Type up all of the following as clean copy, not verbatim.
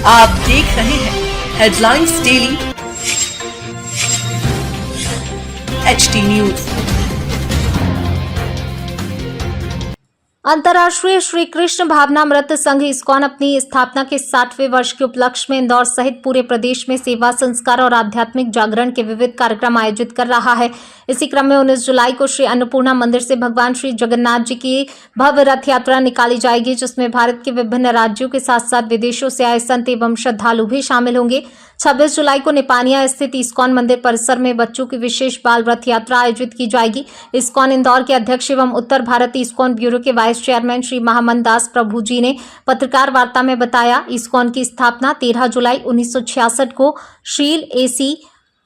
आप देख रहे हैं हेडलाइंस डेली HD न्यूज। अंतर्राष्ट्रीय श्री कृष्ण भावनामृत संघ इस्कॉन अपनी स्थापना के 60वें वर्ष के उपलक्ष्य में इंदौर सहित पूरे प्रदेश में सेवा, संस्कार और आध्यात्मिक जागरण के विविध कार्यक्रम आयोजित कर रहा है। इसी क्रम में 19 जुलाई को श्री अन्नपूर्णा मंदिर से भगवान श्री जगन्नाथ जी की भव्य रथ यात्रा निकाली जाएगी, जिसमें भारत के विभिन्न राज्यों के साथ साथ विदेशों से आए संत एवं श्रद्धालु भी शामिल होंगे। 26 जुलाई को निपानिया स्थित इस्कॉन मंदिर परिसर में बच्चों की विशेष बाल रथ यात्रा आयोजित की जाएगी। इस्कॉन इंदौर के अध्यक्ष एवं उत्तर भारत इस्कॉन ब्यूरो के वाइस चेयरमैन श्री महामन दास प्रभु जी ने पत्रकार वार्ता में बताया, इस्कॉन की स्थापना 13 जुलाई 1966 को श्रील AC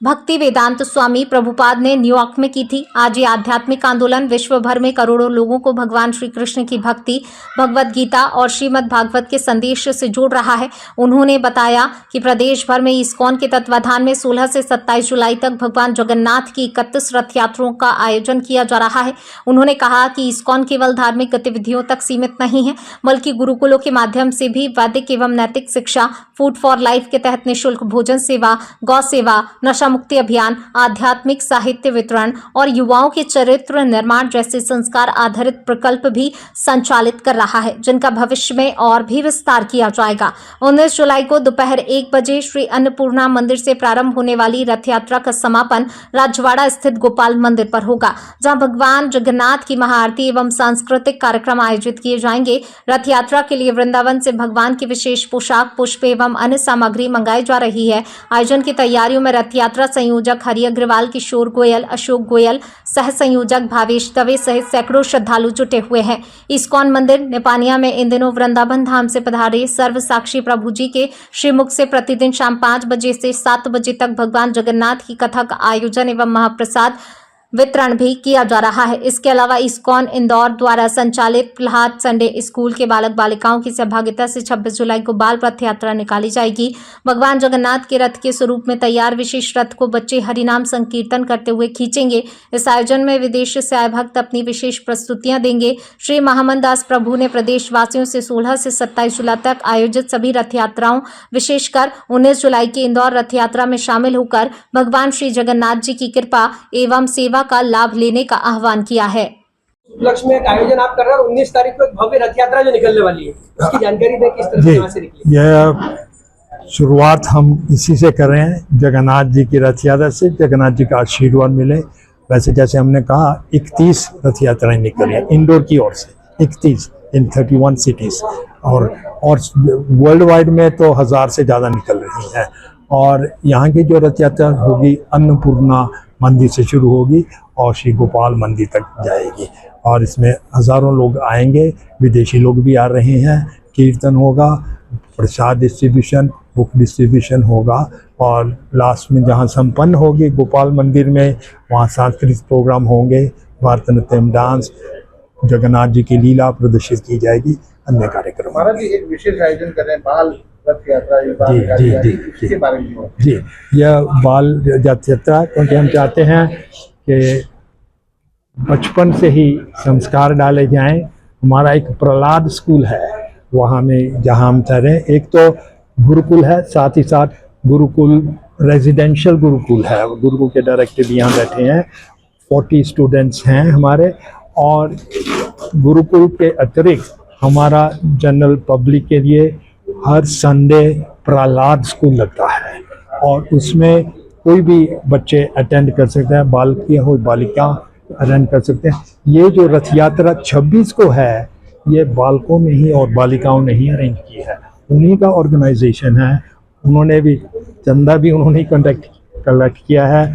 भक्ति वेदांत स्वामी प्रभुपाद ने न्यूयॉर्क में की थी। आज ये आध्यात्मिक आंदोलन विश्व भर में करोड़ों लोगों को भगवान श्री कृष्ण की भक्ति, भगवत गीता और श्रीमद् भागवत के संदेश से जोड़ रहा है। उन्होंने बताया कि प्रदेश भर में इस्कॉन के तत्वाधान में 16 से 27 जुलाई तक भगवान जगन्नाथ की 31 रथ यात्राओं का आयोजन किया जा रहा है। उन्होंने कहा कि इस्कॉन केवल धार्मिक गतिविधियों तक सीमित नहीं है, बल्कि गुरुकुलों के माध्यम से भी वैदिक एवं नैतिक शिक्षा, फूड फॉर लाइफ के तहत निःशुल्क भोजन सेवा, गौ सेवा, नशा मुक्ति अभियान, आध्यात्मिक साहित्य वितरण और युवाओं के चरित्र निर्माण जैसे संस्कार आधारित प्रकल्प भी संचालित कर रहा है, जिनका भविष्य में और भी विस्तार किया जाएगा। 19 जुलाई को दोपहर 1 बजे श्री अन्नपूर्णा मंदिर से प्रारंभ होने वाली रथ यात्रा का समापन राजवाड़ा स्थित गोपाल मंदिर पर होगा, जहां भगवान जगन्नाथ की महाआरती एवं सांस्कृतिक कार्यक्रम आयोजित किए जाएंगे। रथ यात्रा के लिए वृंदावन से भगवान की विशेष पोशाक, पुष्प एवं अन्य सामग्री मंगाई जा रही है। आयोजन की तैयारियों में रथ यात्रा संयोजक हरि अग्रवाल, किशोर गोयल, अशोक गोयल, सह संयोजक भावेश दवे सहित सैकड़ों श्रद्धालु जुटे हुए हैं। इस्कॉन मंदिर निपानिया में इन दिनों वृंदावन धाम से पधारे सर्व साक्षी प्रभु जी के श्रीमुख से प्रतिदिन शाम 5 बजे से 7 बजे तक भगवान जगन्नाथ की कथा का आयोजन एवं महाप्रसाद वितरण भी किया जा रहा है। इसके अलावा इस्कॉन इंदौर द्वारा संचालित प्रहलाद संडे स्कूल के बालक बालिकाओं की सहभागिता से 26 जुलाई को बाल रथ यात्रा निकाली जाएगी। भगवान जगन्नाथ के रथ के स्वरूप में तैयार विशेष रथ को बच्चे हरिनाम संकीर्तन करते हुए खींचेंगे। इस आयोजन में विदेश से आए भक्त अपनी विशेष प्रस्तुतियां देंगे। श्री महामन दास प्रभु ने प्रदेशवासियों से 16 से 27 जुलाई तक आयोजित सभी रथ यात्राओं, विशेषकर 19 जुलाई की इंदौर रथ यात्रा में शामिल होकर भगवान श्री जगन्नाथ जी की कृपा एवं सेवा का लाभ लेने का आह्वान किया है। उपलक्ष्य में एक आयोजन आप कर रहे हैं, 19 तारीख को एक भव्य रथ यात्रा जो निकलने वाली है, उसकी जानकारी दें, किस तरह से वहां से निकली। यह शुरुआत हम इसी से कर रहे हैं, जगन्नाथ जी की रथ यात्रा से, जगन्नाथ जी का आशीर्वाद मिले। वैसे जैसे हमने कहा 31 रथ यात्राएं निकली हैं इंदौर की ओर से, 31 इन 31 सिटीज, और वर्ल्ड वाइड में तो 1000 से ज़्यादा निकल रही हैं। और यहाँ की जो रथ यात्रा होगी अन्नपूर्णा मंदिर से शुरू होगी और श्री गोपाल मंदिर तक जाएगी, और इसमें हज़ारों लोग आएंगे, विदेशी लोग भी आ रहे हैं। कीर्तन होगा, प्रसाद डिस्ट्रीब्यूशन, बुक डिस्ट्रीब्यूशन होगा, और लास्ट में जहाँ संपन्न होगी गोपाल मंदिर में, वहाँ सांस्कृतिक प्रोग्राम होंगे, भरतनाट्यम, डांस, जगन्नाथ जी की लीला प्रदर्शित की जाएगी, अन्य कार्यक्रम। महाराज जी एक विशेष आयोजन कर रहे हैं बाल रथ यात्रा, जी, यह बाल रथ यात्रा, क्योंकि हम चाहते हैं कि बचपन से ही संस्कार डाले जाएं। हमारा एक प्रहलाद स्कूल है वहाँ में, जहाँ हम ठहरे, एक तो गुरुकुल है, साथ ही साथ गुरुकुल रेजिडेंशियल गुरुकुल है, गुरुकुल के डायरेक्टर भी यहाँ बैठे हैं, 40 स्टूडेंट्स हैं हमारे। और गुरुकुल के अतिरिक्त हमारा जनरल पब्लिक के लिए हर संडे प्रहलाद स्कूल लगता है, और उसमें कोई भी बच्चे अटेंड कर सकते हैं, बालकियाँ हो बालिका अटेंड कर सकते हैं। ये जो रथ यात्रा 26 को है, ये बालकों ने ही और बालिकाओं ने ही अरेंज की है, उन्हीं का ऑर्गेनाइजेशन है। उन्होंने भी चंदा भी उन्होंने कलेक्ट किया है,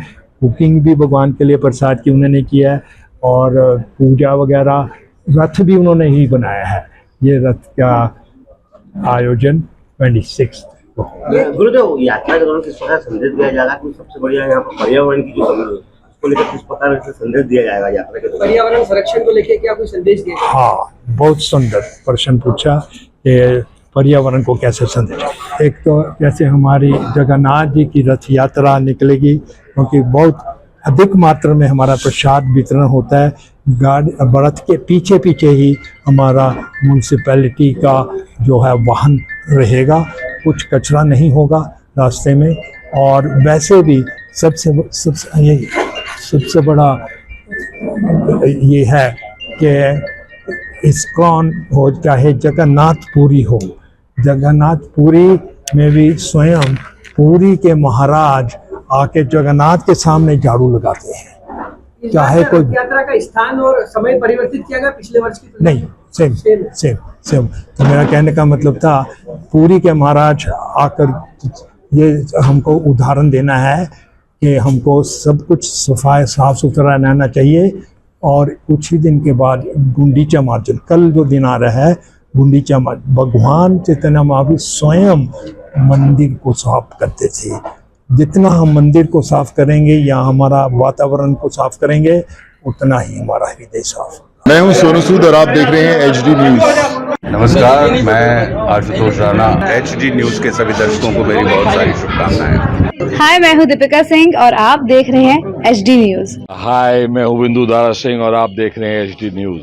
कुकिंग भी भगवान के लिए प्रसाद की उन्होंने किया है, और पूजा वगैरह रथ भी उन्होंने ही बनाया है। ये रथ का आयोजन 26 गुरुदेव, यात्रा के दौरान किस प्रकार संदेश दिया जाएगा? कुछ सबसे बढ़िया यहाँ पर पर्यावरण की जो उसको लेकर किस प्रकार से संदेश दिया जाएगा यात्रा के दौरान? पर्यावरण संरक्षण को लेकर क्या कोई संदेश दिया जाएगा? हाँ, बहुत सुंदर प्रश्न पूछा कि पर्यावरण को कैसे संदेश। एक तो जैसे हमारी जगन्नाथ जी की रथ यात्रा निकलेगी, क्योंकि बहुत अधिक मात्रा में हमारा प्रसाद वितरण होता है, रथ के पीछे पीछे ही हमारा म्यूनसिपैलिटी का जो है वाहन रहेगा, कुछ कचरा नहीं होगा रास्ते में। और वैसे भी सबसे बड़ा ये है कि इस्कॉन हो चाहे जगन्नाथपुरी हो, जगन्नाथपुरी में भी स्वयं पुरी के महाराज आके जगन्नाथ के सामने झाड़ू लगाते हैं। इस चाहे बार कोई रथ यात्रा का स्थान और समय परिवर्तित किया गया पिछले वर्ष की तुलना में? नहीं, सेम सेम है। Same same. तो मेरा कहने का मतलब था पुरी के महाराज आकर ये हमको उदाहरण देना है कि हमको सब कुछ सफाई साफ सुथरा रहना चाहिए। और कुछ ही दिन के बाद गुंडीचा मार्जन, कल जो दिन आ रहा है गुंडीचा मार्जन, भगवान चैतन्य महावीर स्वयं मंदिर को साफ करते थे। जितना हम मंदिर को साफ करेंगे या हमारा वातावरण को साफ करेंगे उतना ही हमारा हृदय साफ। मैं हूं सोनू सूद और आप देख रहे हैं HD न्यूज। नमस्कार, मैं आशुतोष राणा। HD न्यूज के सभी दर्शकों को मेरी बहुत सारी शुभकामनाएं। हाय, मैं हूँ दीपिका सिंह और आप देख रहे हैं HD न्यूज। हाय, मैं हूं बिंदु दारा सिंह और आप देख रहे हैं HD न्यूज।